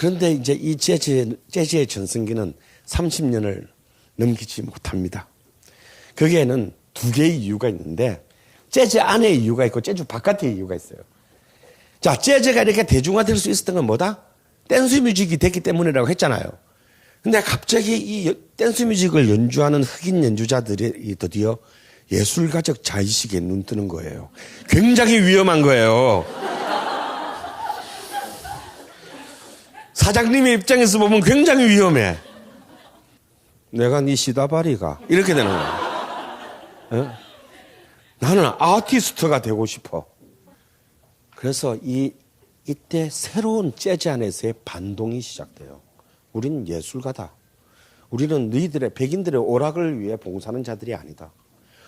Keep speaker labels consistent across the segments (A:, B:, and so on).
A: 그런데 이제 이 재즈의 전성기는 30년을 넘기지 못합니다. 거기에는 두 개의 이유가 있는데, 재즈 안의 이유가 있고 재즈 바깥의 이유가 있어요. 자, 재즈가 이렇게 대중화될 수 있었던 건 뭐다? 댄스 뮤직이 됐기 때문이라고 했잖아요. 근데 갑자기 이 댄스 뮤직을 연주하는 흑인 연주자들이 드디어 예술가적 자의식에 눈뜨는 거예요. 굉장히 위험한 거예요. 사장님의 입장에서 보면 굉장히 위험해. 내가 네 시다바리가 이렇게 되는 거야. 어? 나는 아티스트가 되고 싶어. 그래서 이때 새로운 재즈 안에서의 반동이 시작돼요. 우리는 예술가다. 우리는 너희들의 백인들의 오락을 위해 봉사하는 자들이 아니다.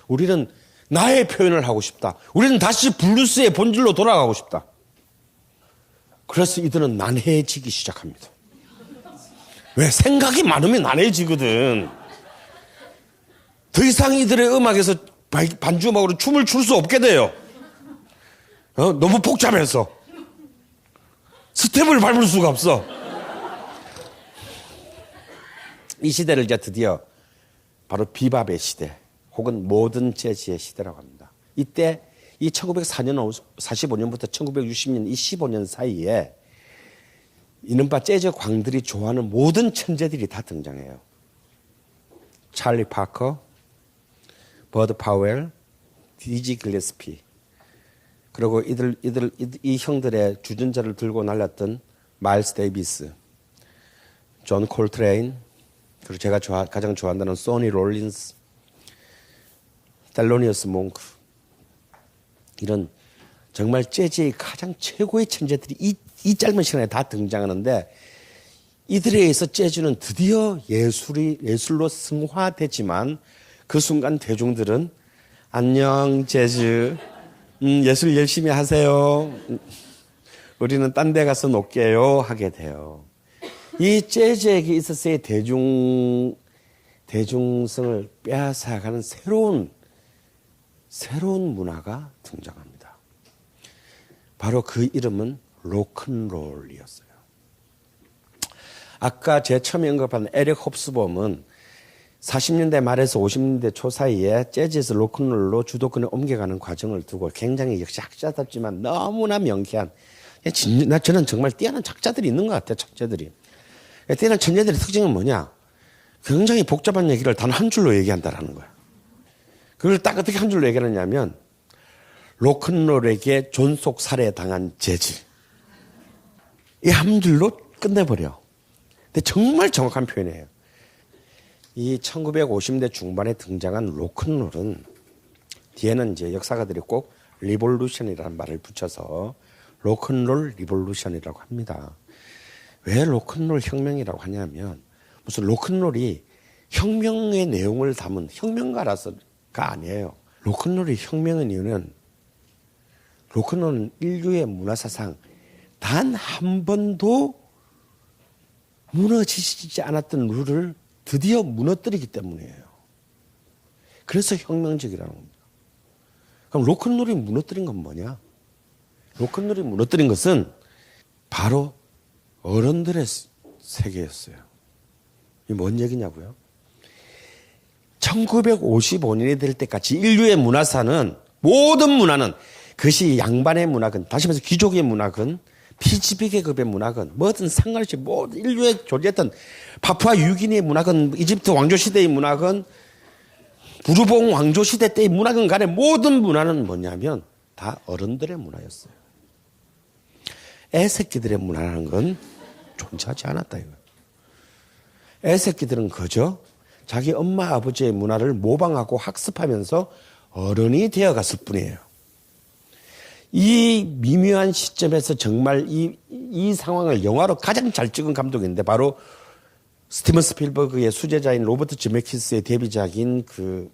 A: 우리는 나의 표현을 하고 싶다. 우리는 다시 블루스의 본질로 돌아가고 싶다. 그래서 이들은 난해해지기 시작합니다. 왜? 생각이 많으면 난해해지거든. 더 이상 이들의 음악에서 반주음악으로 춤을 출 수 없게 돼요. 너무 복잡해서. 스텝을 밟을 수가 없어. 이 시대를 이제 드디어 바로 비밥의 시대 혹은 모던 재즈의 시대라고 합니다. 이때 이 1945년부터 1960년 이 15년 사이에 이른바 재즈 광들이 좋아하는 모든 천재들이 다 등장해요. 찰리 파커, 버드 파웰, 디지 길레스피, 그리고 이 형들의 주전자를 들고 날렸던 마일스 데이비스, 존 콜트레인, 그리고 제가 가장 좋아한다는 소니 롤린스, 텔로니어스 몽크, 이런 정말 재즈의 가장 최고의 천재들이 이 짧은 시간에 다 등장하는데, 이들에 의해서 재즈는 드디어 예술로 승화되지만 그 순간 대중들은 안녕 재즈, 예술 열심히 하세요, 우리는 딴 데 가서 놀게요 하게 돼요. 이 재즈에게 있어서의 대중성을 빼앗아가는 새로운 문화가 등장합니다. 바로 그 이름은 로큰롤이었어요. 아까 제 처음에 언급한 에릭 홉스범은 40년대 말에서 50년대 초 사이에 재즈에서 로큰롤로 주도권을 옮겨가는 과정을 두고 굉장히 역시 학자답지만 너무나 명쾌한, 저는 정말 뛰어난 작자들이 있는 것 같아요. 천재들이. 뛰어난 천재들의 특징은 뭐냐? 굉장히 복잡한 얘기를 단 한 줄로 얘기한다라는 거야. 그걸 딱 어떻게 한 줄로 얘기하느냐면 로큰롤에게 존속 살해당한 재즈, 이 한 줄로 끝내버려. 근데 정말 정확한 표현이에요. 이 1950년대 중반에 등장한 로큰롤은 뒤에는 이제 역사가들이 꼭 리볼루션이라는 말을 붙여서 로큰롤 리볼루션이라고 합니다. 왜 로큰롤 혁명이라고 하냐면, 무슨 로큰롤이 혁명의 내용을 담은 혁명가라서가 아니에요. 로큰롤이 혁명의 이유는 로큰롤은 인류의 문화사상 단 한 번도 무너지지 않았던 룰을 드디어 무너뜨리기 때문이에요. 그래서 혁명적이라는 겁니다. 그럼 로큰롤이 무너뜨린 건 뭐냐? 로큰롤이 무너뜨린 것은 바로 어른들의 세계였어요. 이게 뭔 얘기냐고요? 1955년이 될 때까지 인류의 문화사는, 모든 문화는, 그것이 양반의 문화건, 다시 말해서 귀족의 문화건, 피지비 계급의 문화건, 뭐든 상관없이 모든 인류에 존재했던 파푸아 뉴기니의 문화건, 이집트 왕조시대의 문화건, 부르봉 왕조시대 때의 문화건 간에 모든 문화는 뭐냐면 다 어른들의 문화였어요. 애새끼들의 문화라는 건 존재하지 않았다 이거예요. 애새끼들은 그저 자기 엄마 아버지의 문화를 모방하고 학습하면서 어른이 되어갔을 뿐이에요. 이 미묘한 시점에서 정말 이 상황을 영화로 가장 잘 찍은 감독인데 바로 스티븐 스필버그의 수제자인 로버트 제메키스의 데뷔작인 그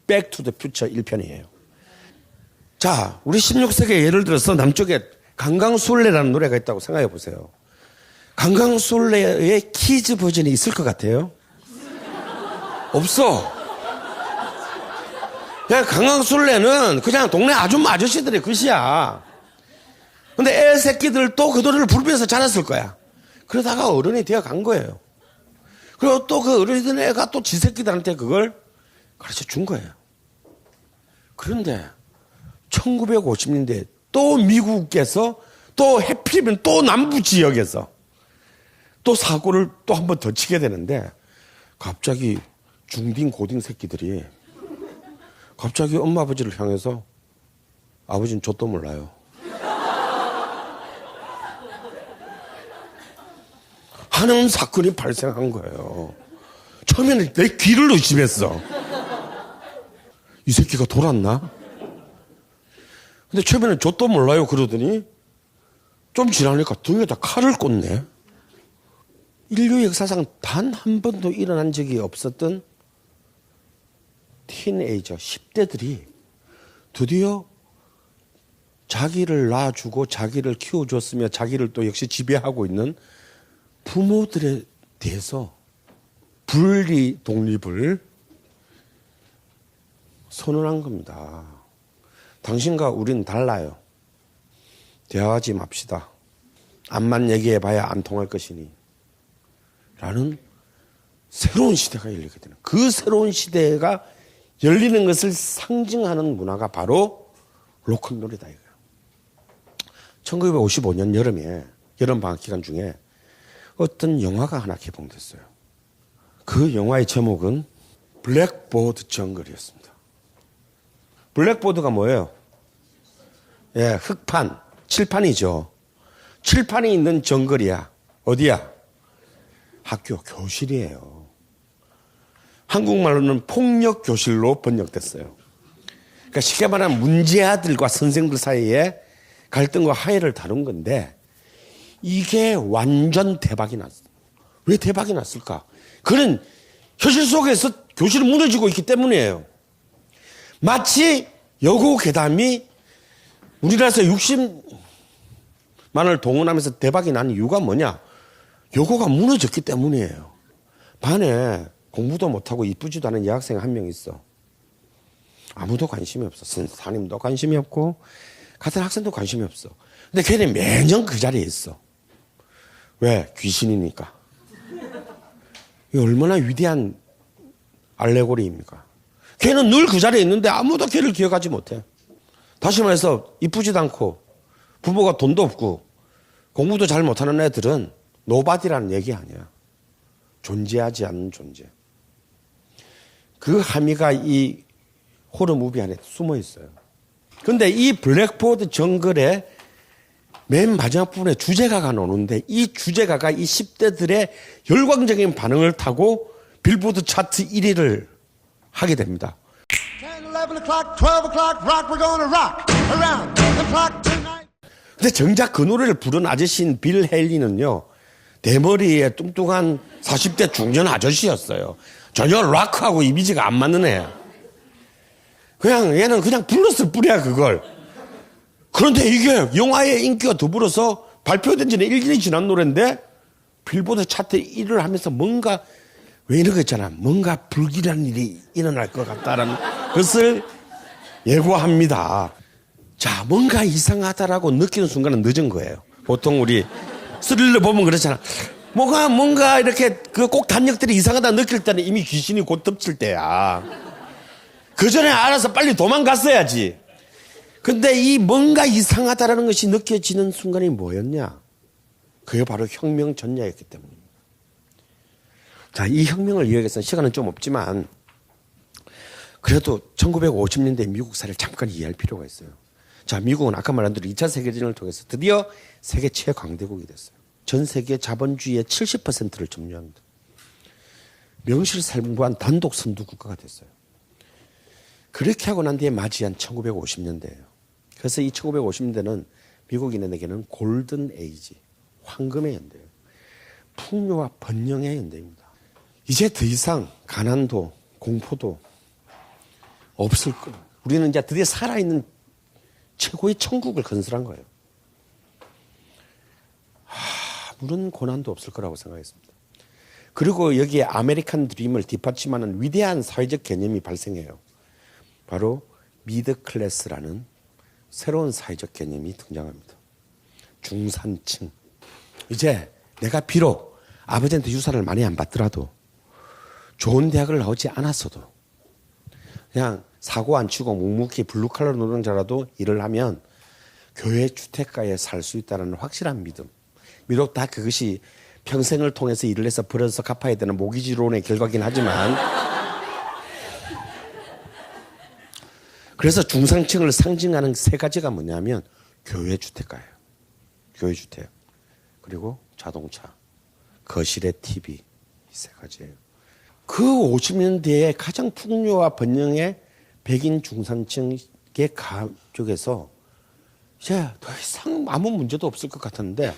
A: 백 투 더 퓨처 1편이에요. 자, 우리 16세기에 예를 들어서 남쪽에 강강술래라는 노래가 있다고 생각해 보세요. 강강술래의 키즈 버전이 있을 것 같아요? 없어. 그냥 강강술래는 그냥 동네 아줌마 아저씨들의 것이야. 근데 애 새끼들도 그 노래를 부르면서 자랐을 거야. 그러다가 어른이 되어 간 거예요. 그리고 또 그 어른이 된 애가 또 지 새끼들한테 그걸 가르쳐 준 거예요. 그런데 1950년대 또 미국에서 또 해필이면 또 남부 지역에서 또 사고를 또 한 번 더 치게 되는데 갑자기 중딩 고딩 새끼들이 갑자기 엄마 아버지를 향해서 아버지는 좆도 몰라요. 하는 사건이 발생한 거예요. 처음에는 내 귀를 의심했어. 이 새끼가 돌았나? 근데 처음에는 좆도 몰라요 그러더니 좀 지나니까 등에다 칼을 꽂네. 인류 역사상 단 한 번도 일어난 적이 없었던 티네이저 10대들이 드디어 자기를 낳아주고 자기를 키워줬으며 자기를 또 역시 지배하고 있는 부모들에 대해서 분리 독립을 선언한 겁니다. 당신과 우린 달라요. 대화하지 맙시다. 암만 얘기해봐야 안 통할 것이니. 라는 새로운 시대가 열리게 되는 그 새로운 시대가 열리는 것을 상징하는 문화가 바로 로큰롤이다 이거예요. 1955년 여름에 여름 방학 기간 중에 어떤 영화가 하나 개봉됐어요. 그 영화의 제목은 블랙보드 정글이었습니다. 블랙보드가 뭐예요? 예, 흑판, 칠판이죠. 칠판이 있는 정글이야. 어디야? 학교, 교실이에요. 한국말로는 폭력교실로 번역됐어요. 그러니까 쉽게 말하면 문제아들과 선생들 사이에 갈등과 화해를 다룬 건데 이게 완전 대박이 났어요. 왜 대박이 났을까? 그는 현실 속에서 교실이 무너지고 있기 때문이에요. 마치 여고 괴담이 우리나라에서 60만을 동원하면서 대박이 난 이유가 뭐냐? 여고가 무너졌기 때문이에요. 반에 공부도 못하고 이쁘지도 않은 여학생 한 명 있어. 아무도 관심이 없어. 선생님도 관심이 없고 같은 학생도 관심이 없어. 근데 걔는 매년 그 자리에 있어. 왜? 귀신이니까. 이 얼마나 위대한 알레고리입니까? 걔는 늘 그 자리에 있는데 아무도 걔를 기억하지 못해. 다시 말해서 이쁘지도 않고 부모가 돈도 없고 공부도 잘 못하는 애들은 노바디라는 얘기 아니야. 존재하지 않는 존재. 그 함의가 이 호러 무비 안에 숨어 있어요. 그런데 이 블랙보드 정글의 맨 마지막 부분에 주제가가 나오는데 이 주제가가 이 10대들의 열광적인 반응을 타고 빌보드 차트 1위를 하게 됩니다.
B: 10, 11 o'clock, 12 o'clock, rock, we're gonna rock around the clock tonight.
A: 근데 정작 그 노래를 부른 아저씨인 빌 헤일리는요, 대머리에 뚱뚱한 40대 중년 아저씨였어요. 전혀 락하고 이미지가 안 맞는 애야. 얘는 그냥 불렀을 뿐이야, 그걸. 그런데 이게 영화의 인기가 더불어서 발표된 지는 1년이 지난 노래인데, 빌보드 차트 1위를 하면서 뭔가, 왜 이런 거 있잖아. 뭔가 불길한 일이 일어날 것 같다라는 것을 예고합니다. 자, 뭔가 이상하다라고 느끼는 순간은 늦은 거예요. 보통 우리 스릴러 보면 그렇잖아. 뭔가 이렇게 그 꼭 단역들이 이상하다 느낄 때는 이미 귀신이 곧 덮칠 때야. 그 전에 알아서 빨리 도망갔어야지. 근데 이 뭔가 이상하다라는 것이 느껴지는 순간이 뭐였냐? 그게 바로 혁명 전야였기 때문입니다. 자, 이 혁명을 이야기해서 시간은 좀 없지만 그래도 1950년대 미국사를 잠깐 이해할 필요가 있어요. 자, 미국은 아까 말한 대로 2차 세계대전을 통해서 드디어 세계 최강대국이 됐어요. 전 세계 자본주의의 70%를 점유합니다. 명실상부한 단독 선두 국가가 됐어요. 그렇게 하고 난 뒤에 맞이한 1950년대예요. 그래서 이 1950년대는 미국인에게는 골든 에이지, 황금의 연대예요. 풍요와 번영의 연대입니다. 이제 더 이상 가난도 공포도 없을 거예요. 우리는 이제 드디어 살아있는 최고의 천국을 건설한 거예요. 아무런 고난도 없을 거라고 생각했습니다. 그리고 여기에 아메리칸 드림을 뒷받침하는 위대한 사회적 개념이 발생해요. 바로 미드 클래스라는 새로운 사회적 개념이 등장합니다. 중산층. 이제 내가 비록 아버지한테 유산을 많이 안 받더라도 좋은 대학을 나오지 않았어도 그냥 사고 안 치고 묵묵히 블루칼라 노동자라도 일을 하면 교회 주택가에 살 수 있다는 확실한 믿음. 비록 다 그것이 평생을 통해서 일을 해서 벌어서 갚아야 되는 모기지론의 결과긴 하지만 그래서 중상층을 상징하는 세 가지가 뭐냐면 교회 주택가예요. 교회 주택. 그리고 자동차. 거실에 TV. 이 세 가지예요. 그 50년대에 가장 풍요와 번영의 백인 중산층의 가족에서 이제 더 이상 아무 문제도 없을 것 같았는데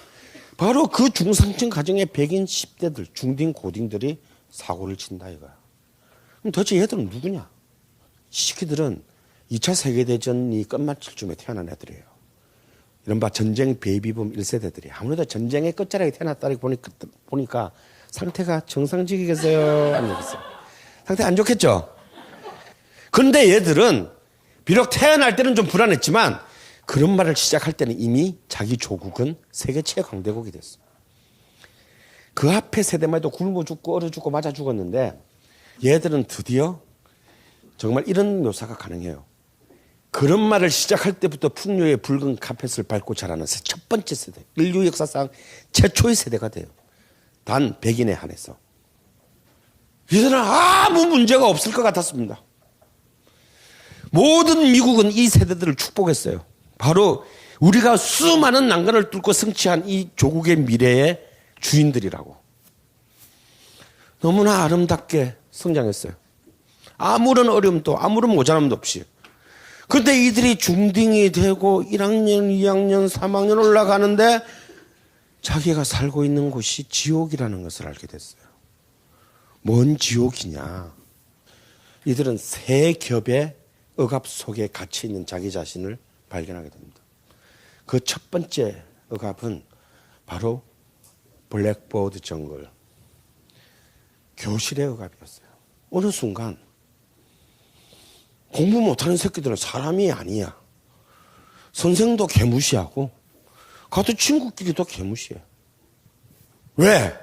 A: 바로 그 중상층 가정의 백인 10대들, 중딩, 고딩들이 사고를 친다 이거야. 그럼 도대체 얘들은 누구냐? 시키들은 2차 세계대전이 끝마칠 쯤에 태어난 애들이에요. 이른바 전쟁 베이비붐 1세대들이. 아무래도 전쟁의 끝자락에 태어났다 보니까 상태가 정상적이겠어요? 안 되겠어요? 상태 안 좋겠죠? 그런데 얘들은 비록 태어날 때는 좀 불안했지만 그런 말을 시작할 때는 이미 자기 조국은 세계 최강대국이 됐어. 그 앞에 세대만 해도 굶어 죽고 얼어 죽고 맞아 죽었는데 얘들은 드디어 정말 이런 묘사가 가능해요. 그런 말을 시작할 때부터 풍요의 붉은 카펫을 밟고 자라는 첫 번째 세대. 인류 역사상 최초의 세대가 돼요. 단 백인에 한해서. 얘들은 아무 문제가 없을 것 같았습니다. 모든 미국은 이 세대들을 축복했어요. 바로 우리가 수많은 난관을 뚫고 성취한 이 조국의 미래의 주인들이라고. 너무나 아름답게 성장했어요. 아무런 어려움도 아무런 모자람도 없이. 그런데 이들이 중딩이 되고 1학년, 2학년, 3학년 올라가는데 자기가 살고 있는 곳이 지옥이라는 것을 알게 됐어요. 뭔 지옥이냐. 이들은 세 겹의 억압 속에 갇혀 있는 자기 자신을 발견하게 됩니다. 그 첫 번째 억압은 바로 블랙보드 정글, 교실의 억압이었어요. 어느 순간 공부 못하는 새끼들은 사람이 아니야. 선생도 개무시하고 가도 친구끼리도 개무시해. 왜?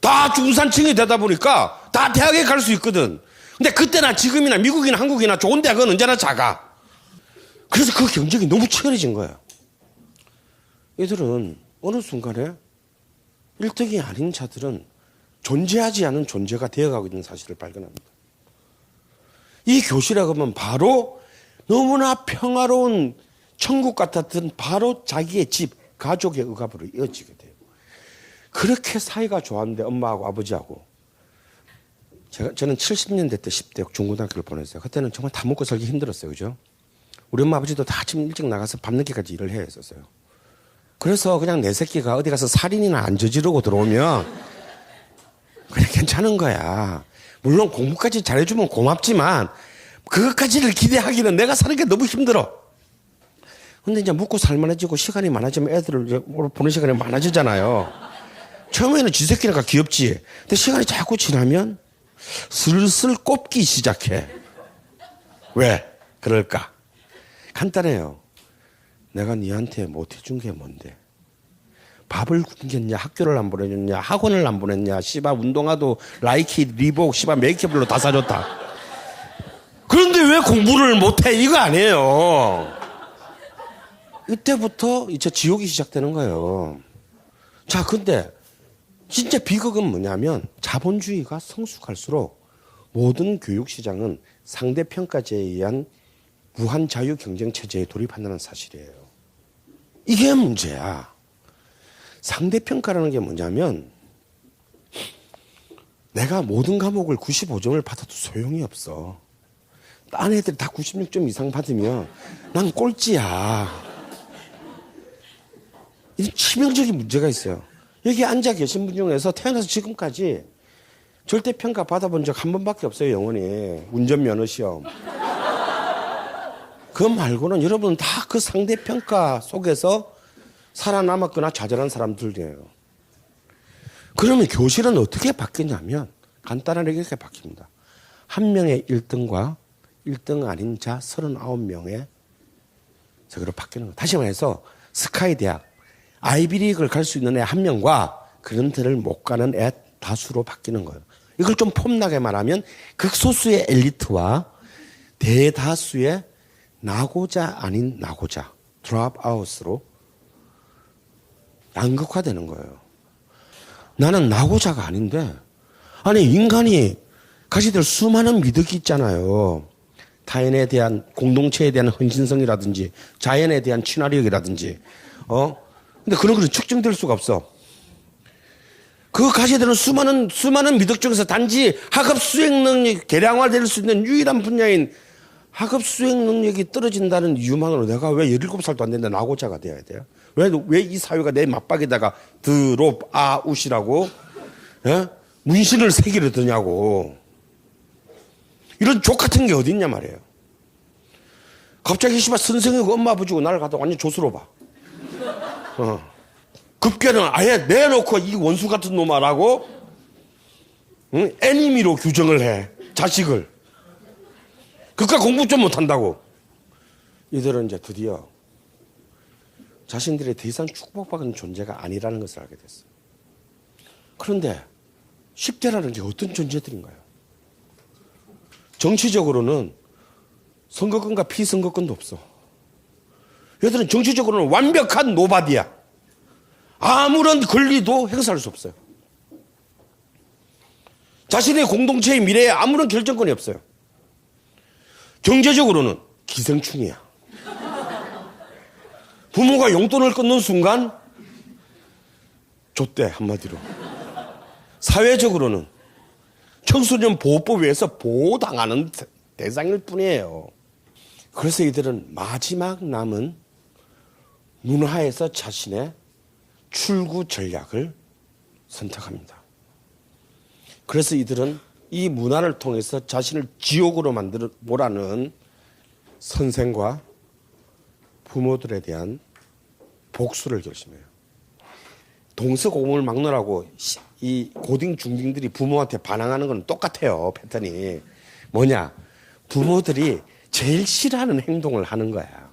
A: 다 중산층이 되다 보니까 다 대학에 갈 수 있거든. 근데 그때나 지금이나 미국이나 한국이나 좋은 대학은 언제나 작아. 그래서 그 경쟁이 너무 치열해진 거야. 얘들은 어느 순간에 1등이 아닌 자들은 존재하지 않은 존재가 되어가고 있는 사실을 발견합니다. 이 교실에 가면 바로 너무나 평화로운 천국 같았던 바로 자기의 집, 가족의 억압으로 이어지게 돼요. 그렇게 사이가 좋았는데 엄마하고 아버지하고. 저는 70년대 때 10대 중고등학교를 보냈어요. 그때는 정말 다 먹고 살기 힘들었어요. 그죠? 우리 엄마 아버지도 다 아침 일찍 나가서 밤늦게까지 일을 해야 했었어요. 그래서 그냥 내 새끼가 어디 가서 살인이나 안 저지르고 들어오면 그래 괜찮은 거야. 물론 공부까지 잘해주면 고맙지만 그것까지를 기대하기는 내가 사는 게 너무 힘들어. 근데 이제 묵고 살만해지고 시간이 많아지면 애들을 보는 시간이 많아지잖아요. 처음에는 지 새끼니까 귀엽지. 근데 시간이 자꾸 지나면 슬슬 꼽기 시작해. 왜 그럴까? 간단해요. 내가 니한테 못해준 게 뭔데? 밥을 굶겼냐, 학교를 안 보내줬냐, 학원을 안 보냈냐, 씨발 운동화도 라이키, 리복, 씨발 메이크업으로 다 사줬다. 그런데 왜 공부를 못해? 이거 아니에요. 이때부터 이제 지옥이 시작되는 거예요. 자, 근데 진짜 비극은 뭐냐면 자본주의가 성숙할수록 모든 교육 시장은 상대평가제에 의한 무한 자유 경쟁 체제에 돌입한다는 사실이에요. 이게 문제야. 상대평가라는 게 뭐냐면 내가 모든 과목을 95점을 받아도 소용이 없어. 딴 애들 다 96점 이상 받으면 난 꼴찌야. 이 치명적인 문제가 있어요. 여기 앉아 계신 분 중에서 태어나서 지금까지 절대평가 받아본 적 한 번밖에 없어요. 영원히. 운전면허 시험. 그거 말고는 여러분은 다 그 상대평가 속에서 살아남았거나 좌절한 사람들이에요. 그러면 교실은 어떻게 바뀌냐면 간단하게 이렇게 바뀝니다. 한 명의 1등과 1등 아닌 자 39명의 저기로 바뀌는 거예요. 다시 말해서 스카이 대학, 아이비리그를 갈 수 있는 애 한 명과 그런 데를 못 가는 애 다수로 바뀌는 거예요. 이걸 좀 폼나게 말하면 극소수의 엘리트와 대다수의 나고자 아닌 나고자, 드롭아웃으로 양극화되는 거예요. 나는 나고자가 아닌데, 아니 인간이 가지게 될 수많은 미덕이 있잖아요. 타인에 대한 공동체에 대한 헌신성이라든지 자연에 대한 친화력이라든지 근데 그런 것은 측정될 수가 없어. 그 가지게 되는 수많은 미덕 중에서 단지 학업 수행 능력이 개량화될 수 있는 유일한 분야인 학업 수행 능력이 떨어진다는 이유만으로 내가 왜 17살도 안 됐는데 나고자가 돼야 돼요? 왜 이 사회가 내 맞박에다가 드롭아웃이라고 문신을 새기려 드냐고. 이런 족 같은 게 어디 있냐 말이에요. 갑자기 씨발 선생이고 엄마 아버지고 나를 갖다 완전 조수로 봐. 급계는 아예 내놓고 이 원수 같은 놈아라고 애니미로 규정을 해. 자식을. 그깟 공부 좀 못한다고. 이들은 이제 드디어 자신들이 더 이상 축복받은 존재가 아니라는 것을 알게 됐어요. 그런데 10대라는 게 어떤 존재들인가요? 정치적으로는 선거권과 피선거권도 없어. 얘들은 정치적으로는 완벽한 노바디야. 아무런 권리도 행사할 수 없어요. 자신의 공동체의 미래에 아무런 결정권이 없어요. 경제적으로는 기생충이야. 부모가 용돈을 끊는 순간 좆대 한마디로. 사회적으로는 청소년 보호법에 의해서 보호당하는 대상일 뿐이에요. 그래서 이들은 마지막 남은 문화에서 자신의 출구 전략을 선택합니다. 그래서 이들은 이 문화를 통해서 자신을 지옥으로 만들어 보라는 선생과 부모들에 대한 복수를 결심해요. 동서고금을 막론하고 이 고딩 중딩들이 부모한테 반항하는 건 똑같아요. 패턴이. 뭐냐? 부모들이 제일 싫어하는 행동을 하는 거야.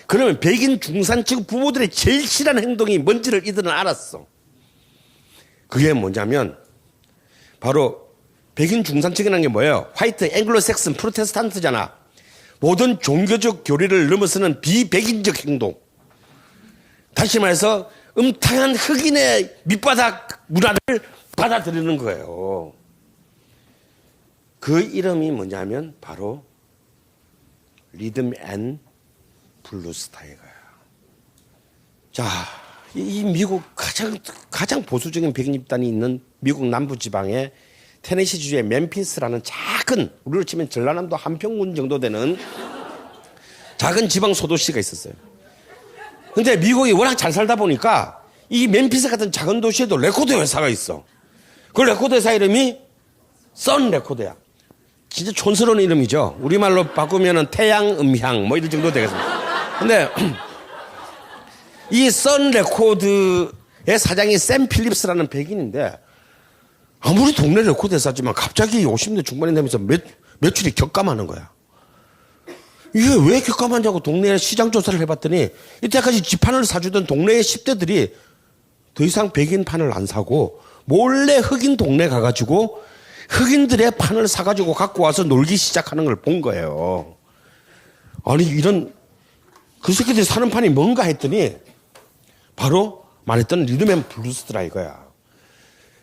A: 그러면 백인 중산층 부모들의 제일 싫어하는 행동이 뭔지를 이들은 알았어. 그게 뭐냐면 바로 백인 중산층이라는 게 뭐예요? 화이트, 앵글로색슨, 프로테스탄트잖아. 모든 종교적 교리를 넘어서는 비백인적 행동. 다시 말해서 음탕한 흑인의 밑바닥 문화를 받아들이는 거예요. 그 이름이 뭐냐면 바로 리듬 앤 블루스다 이거야. 자, 이 미국 가장 보수적인 백인 집단이 있는 미국 남부 지방의 테네시주의 멤피스라는 작은, 우리로 치면 전라남도 한평군 정도 되는 작은 지방 소도시가 있었어요. 근데 미국이 워낙 잘 살다 보니까 이 멤피스 같은 작은 도시에도 레코드 회사가 있어. 그 레코드 회사 이름이 선 레코드야. 진짜 촌스러운 이름이죠. 우리말로 바꾸면은 태양 음향 뭐 이런 정도 되겠습니다. 근데 이 선 레코드의 사장이 샘 필립스라는 백인인데 아무리 동네 레코드 회사지만 갑자기 50대 중반이 되면서 매출이 격감하는 거야. 이게 왜 격감하냐고 동네 시장 조사를 해봤더니 이때까지 지판을 사주던 동네의 10대들이 더 이상 백인 판을 안 사고 몰래 흑인 동네 가가지고 흑인들의 판을 사가지고 갖고 와서 놀기 시작하는 걸 본 거예요. 아니 이런 그 새끼들이 사는 판이 뭔가 했더니 바로 말했던 리듬앤 블루스더라 이거야.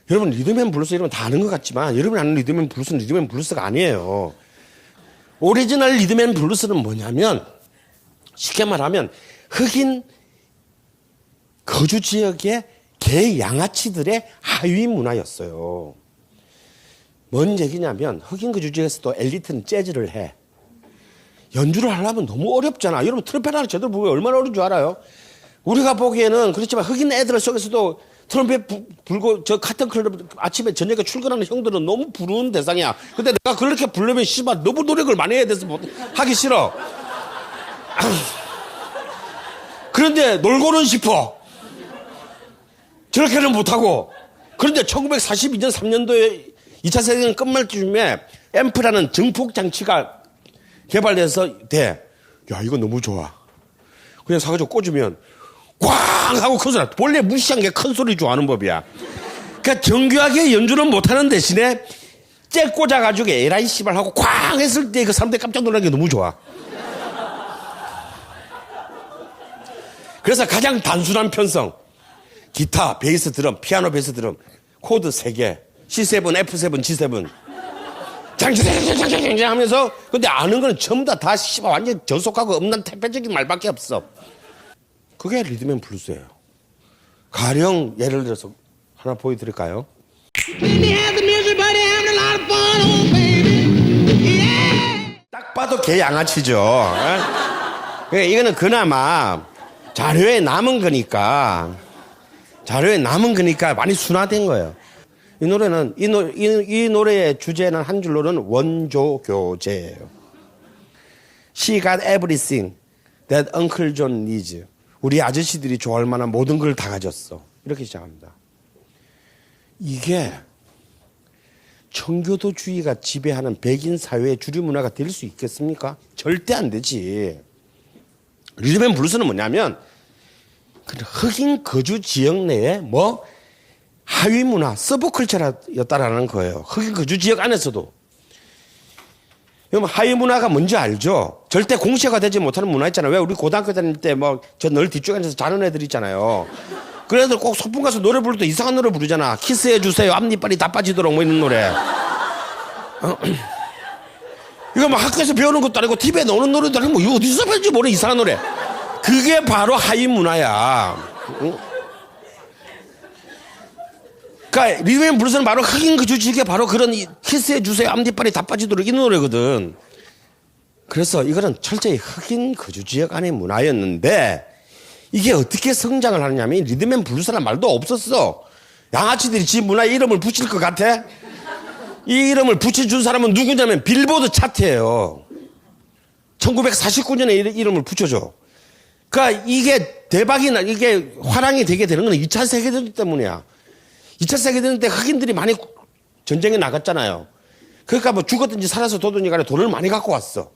A: 여러분 리듬앤 블루스 여러분 다 아는 것 같지만 여러분이 아는 리듬앤 블루스는 리듬앤 블루스가 아니에요. 오리지널 리듬앤 블루스는 뭐냐면 쉽게 말하면 흑인 거주 지역의 개 양아치들의 하위 문화였어요. 뭔 얘기냐면 흑인 거주 지역에서도 엘리트는 재즈를 해. 연주를 하려면 너무 어렵잖아. 여러분 트럼펫 하나 제대로 보면 얼마나 어려운 줄 알아요? 우리가 보기에는 그렇지만 흑인 애들 속에서도 트럼펫 불고 저 카튼 클럽 아침에 저녁에 출근하는 형들은 너무 부러운 대상이야. 근데 내가 그렇게 부르면 씨발 너무 노력을 많이 해야 돼서 하기 싫어. 그런데 놀고는 싶어. 저렇게는 못하고. 그런데 1942년 3년도에 2차 세계대전 끝날 쯤에 앰프라는 증폭 장치가 개발돼서 돼. 야 이거 너무 좋아. 그냥 사가지고 꽂으면 꽝 하고 큰 소리. 원래 무시한 게 큰 소리 좋아하는 법이야. 그러니까 정교하게 연주는 못하는 대신에 째 꽂아가지고 에라이 씨발 하고 꽝 했을 때 그 사람들이 깜짝 놀란 게 너무 좋아. 그래서 가장 단순한 편성. 기타, 베이스 드럼, 피아노 베이스 드럼, 코드 3개, C7, F7, G7. 장장장장장장 하면서 근데 아는 거는 전부 다 씨발 완전 저속하고 없는 태폐적인 말밖에 없어. 그게 리듬 앤 블루스예요. 가령 예를 들어서 하나 보여드릴까요? 딱 봐도 개 양아치죠. 그러니까 이거는 그나마 자료에 남은 거니까 많이 순화된 거예요. 이 노래는 이 노래의 주제는 한 줄로는 원조 교제예요. She got everything that Uncle John needs. 우리 아저씨들이 좋아할 만한 모든 걸 다 가졌어. 이렇게 시작합니다. 이게 청교도주의가 지배하는 백인 사회의 주류 문화가 될 수 있겠습니까? 절대 안 되지. 리듬 앤 블루스는 뭐냐면 흑인 거주 지역 내에 하위 문화, 서브컬처였다라는 거예요. 흑인 거주 지역 안에서도. 그럼 하위 문화가 뭔지 알죠? 절대 공시화가 되지 못하는 문화 있잖아요. 왜 우리 고등학교 다닐 때 저 늘 뒤쪽에 앉아서 자는 애들 있잖아요. 그 애들 꼭 소풍 가서 노래 부를 때 이상한 노래 부르잖아. 키스해주세요. 앞니빨이 다 빠지도록 이런 노래. 이거 학교에서 배우는 것도 아니고 TV에 나오는 노래도 아니고 이거 어디서 배운지 모르 이상한 노래. 그게 바로 하위 문화야. 그러니까 리듬 앤 블루스는 바로 흑인 거주 지역에 바로 그런 키스해주세요. 앞니빨이 다 빠지도록 이 노래거든. 그래서 이거는 철저히 흑인 거주 지역 안의 문화였는데 이게 어떻게 성장을 하느냐면 리듬 앤 블루스라는 말도 없었어. 양아치들이 지 문화에 이름을 붙일 것 같아? 이 이름을 붙여준 사람은 누구냐면 빌보드 차트예요. 1949년에 이름을 붙여줘. 그러니까 이게 이게 화랑이 되게 되는 건 2차 세계대전 때문이야. 2차 세계대전 때 흑인들이 많이 전쟁에 나갔잖아요. 그러니까 죽었든지 살아서 도든지 간에 돈을 많이 갖고 왔어.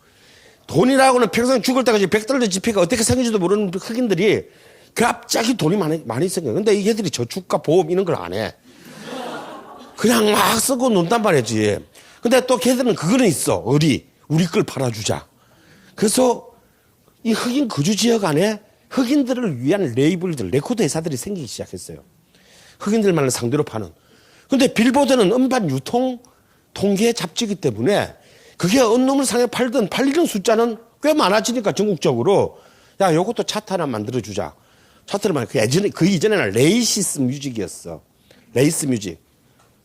A: 돈이라고는 평생 죽을 때까지 $100 지폐가 어떻게 생긴지도 모르는 흑인들이 갑자기 돈이 많이 생겨요. 근데 이 애들이 저축과 보험 이런 걸 안 해. 그냥 막 쓰고 논단 말이지. 근데 또 걔들은 그거는 있어. 우리 걸 팔아주자. 그래서 이 흑인 거주 지역 안에 흑인들을 위한 레이블들, 레코드 회사들이 생기기 시작했어요. 흑인들만을 상대로 파는. 근데 빌보드는 음반 유통 통계 잡지이기 때문에 그게 어느 놈을 상에 팔리는 숫자는 꽤 많아지니까 전국적으로 야, 요것도 차트 하나 만들어주자. 차트를 그 이전에는 레이시스 뮤직이었어. 레이스 뮤직.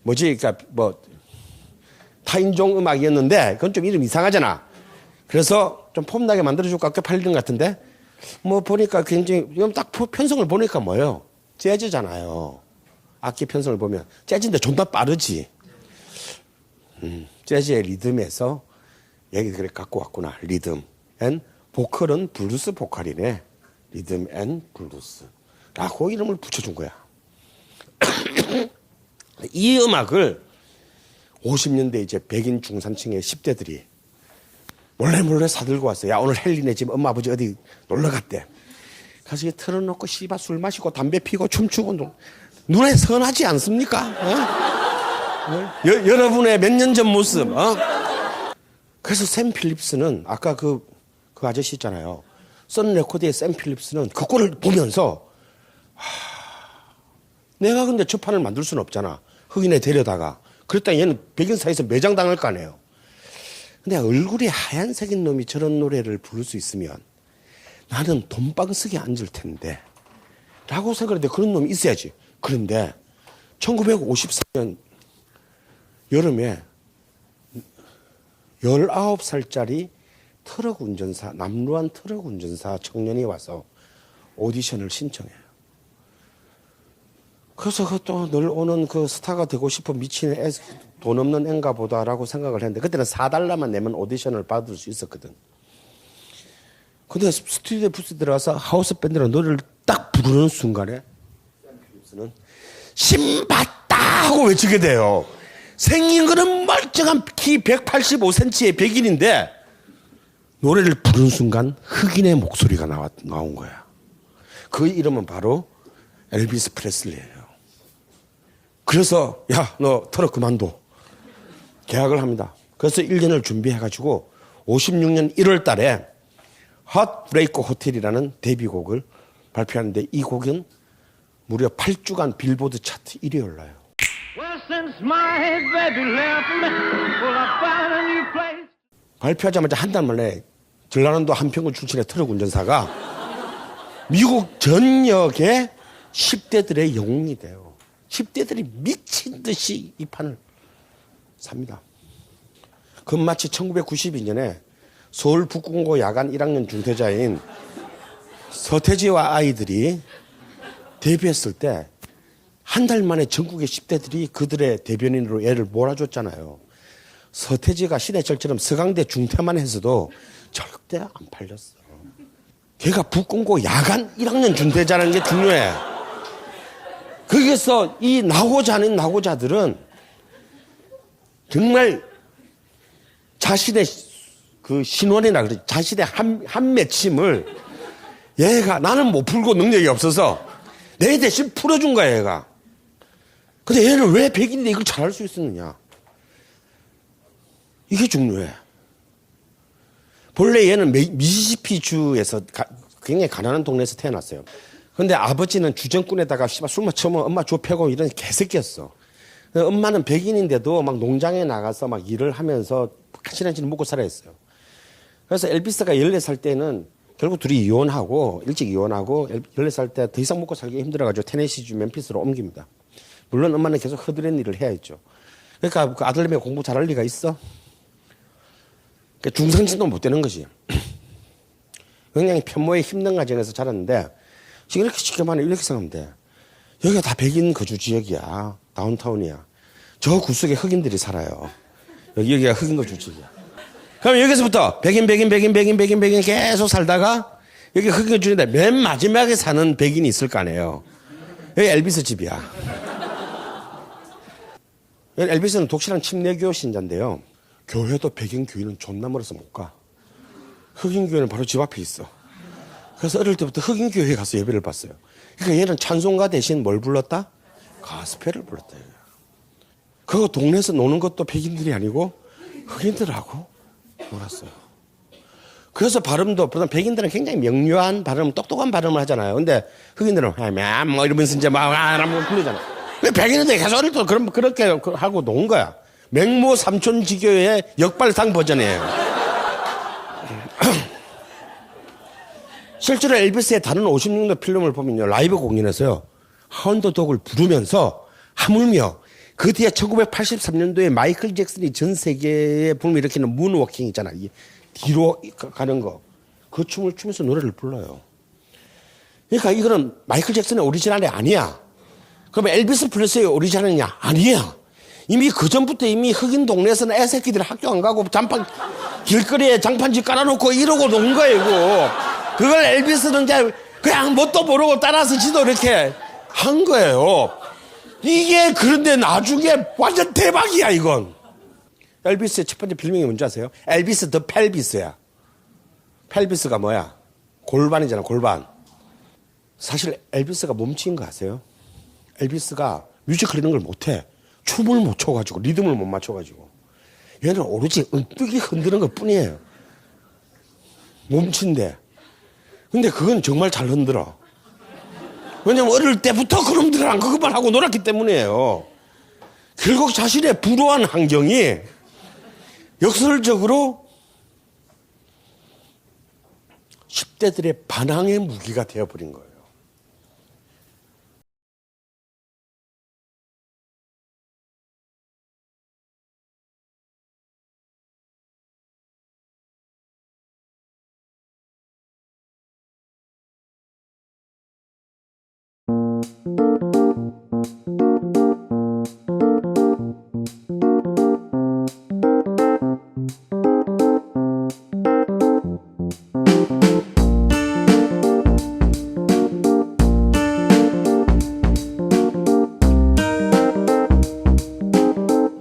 A: 그러니까 타인종 음악이었는데 그건 좀 이름 이상하잖아. 그래서 좀 폼나게 만들어줄까 꽤 팔리는 것 같은데 보니까 굉장히 딱 편성을 보니까 뭐예요? 재즈잖아요. 악기 편성을 보면 재즈인데 존나 빠르지. 재즈의 리듬에서 얘기 그래 갖고 왔구나. 리듬 앤 보컬은 블루스 보컬이네. 리듬 앤 블루스 라고 이름을 붙여준 거야. 이 음악을 50년대 이제 백인 중산층의 10대들이 몰래 사들고 왔어요. 야, 오늘 헬리네 집 엄마 아버지 어디 놀러 갔대. 가서 틀어놓고 씨발 술 마시고 담배 피고 춤추고 눈에 선하지 않습니까? 여러분의 몇 년 전 모습. 그래서 샘 필립스는 아까 그 아저씨 있잖아요. 선 레코드의 샘 필립스는 그 꼴을 보면서 내가 근데 저 판을 만들 수는 없잖아. 흑인에 데려다가. 그랬다 얘는 백인 사이에서 매장당할 거 아니에요. 근데 얼굴이 하얀색인 놈이 저런 노래를 부를 수 있으면 나는 돈방석에 앉을 텐데 라고 생각했는데 그런 놈이 있어야지. 그런데 1954년 여름에 19살짜리 트럭 운전사, 남루한 트럭 운전사 청년이 와서 오디션을 신청해요. 그래서 또 늘 오는 그 스타가 되고 싶은 미친 돈 없는 앤가 보다라고 생각을 했는데 그때는 $4만 내면 오디션을 받을 수 있었거든. 근데 스튜디오에 부스 들어가서 하우스 밴드로 노래를 딱 부르는 순간에 샘 신봤다 하고 외치게 돼요. 생긴 거는 멀쩡한 키 185cm의 백인인데 노래를 부르는 순간 흑인의 목소리가 나온 거야. 그 이름은 바로 엘비스 프레슬리예요. 그래서 야, 너 트럭 그만둬. 계약을 합니다. 그래서 1년을 준비해가지고 56년 1월 달에 핫브레이커 호텔이라는 데뷔곡을 발표하는데 이 곡은 무려 8주간 빌보드 차트 1위에 올라요.
C: Well, since my baby left me, well, I found a new place.
A: 발표하자마자 한 달 만에 전라남도 한평군 출신의 트럭 운전사가 미국 전역의 10대들의 영웅이 돼요. 10대들이 미친 듯이 이 판을 삽니다. 그 마치 1992년에 서울 북공고 야간 1학년 중퇴자인 서태지와 아이들이 데뷔했을 때 한 달 만에 전국의 10대들이 그들의 대변인으로 애를 몰아줬잖아요. 서태지가 신해철처럼 서강대 중퇴만 했어도 절대 안 팔렸어. 걔가 북공고 야간 1학년 중퇴자라는 게 중요해. 거기서 이 나고자 하는 나고자들은 정말 자신의 그 신원이나 그러지 자신의 한 맺힘을 얘가 나는 못 풀고 능력이 없어서 내 대신 풀어준 거야 얘가. 근데 얘는 왜 백인인데 이걸 잘할 수 있었느냐. 이게 중요해. 본래 얘는 미시시피주에서 굉장히 가난한 동네에서 태어났어요. 근데 아버지는 주정꾼에다가 술 마시면 엄마 줘 패고 이런 개새끼였어. 엄마는 백인인데도 막 농장에 나가서 막 일을 하면서 가시란지는 먹고 살아야 했어요. 그래서 엘비스가 14살 때는 결국 둘이 이혼하고 일찍 이혼하고 14살 때 더 이상 먹고 살기 힘들어가지고 테네시주 멤피스로 옮깁니다. 물론 엄마는 계속 허드렛 일을 해야 했죠. 그러니까 그 아들내미 공부 잘할 리가 있어? 그러니까 중상진도 못 되는 거지. 굉장히 편모의 힘든 가정에서 자랐는데 지금 이렇게 쉽게 말하면 이렇게 생각하면 돼. 여기가 다 백인 거주 지역이야. 다운타운이야. 저 구석에 흑인들이 살아요. 여기가 흑인 거주 지역이야. 그럼 여기서부터 백인 계속 살다가 여기 흑인 거주인데 맨 마지막에 사는 백인이 있을 거 아니에요. 여기 엘비스 집이야. 엘비스는 독실한 침례교 신자인데요. 교회도 백인 교인은 존나 멀어서 못 가. 흑인 교회는 바로 집 앞에 있어. 그래서 어릴 때부터 흑인 교회에 가서 예배를 봤어요. 그러니까 얘는 찬송가 대신 뭘 불렀다? 가스펠을 불렀다. 그거 동네에서 노는 것도 백인들이 아니고 흑인들하고 놀았어요. 그래서 발음도, 백인들은 굉장히 명료한 발음, 똑똑한 발음을 하잖아요. 근데 흑인들은 뭐 이러면서 이제 막 부르잖아요. 백인들이 계속 어릴 때 그렇게 하고 논 거야. 맹모 삼촌지교의 역발상 버전이에요. 실제로 엘비스의 다른 56도 필름을 보면요. 라이브 공연에서요. 하운드독을 부르면서 하물며 그 뒤에 1983년도에 마이클 잭슨이 전 세계에 붐을 일으키는 문워킹 있잖아. 뒤로 가는 거. 그 춤을 추면서 노래를 불러요. 그러니까 이거는 마이클 잭슨의 오리지널이 아니야. 그러면 엘비스 프레슬리의 오리지널이냐? 아니야. 이미 그 전부터 이미 흑인 동네에서는 애새끼들이 학교 안 가고 길거리에 장판지 깔아놓고 이러고 논 거예요, 이거. 그걸 엘비스는 이제 그냥 뭣도 모르고 따라서 지도 이렇게 한 거예요. 이게 그런데 나중에 완전 대박이야, 이건. 엘비스의 첫 번째 별명이 뭔지 아세요? 엘비스 더 펠비스야. 펠비스가 뭐야? 골반이잖아, 골반. 사실 엘비스가 몸치인 거 아세요? 엘비스가 뮤지컬 이런 걸 못해. 춤을 못 춰가지고, 리듬을 못 맞춰가지고. 얘는 오로지 은뜩이 흔드는 것 뿐이에요. 몸치인데. 근데 그건 정말 잘 흔들어. 왜냐면 어릴 때부터 그놈들랑 그것만 하고 놀았기 때문이에요. 결국 자신의 불우한 환경이 역설적으로 10대들의 반항의 무기가 되어버린 거예요.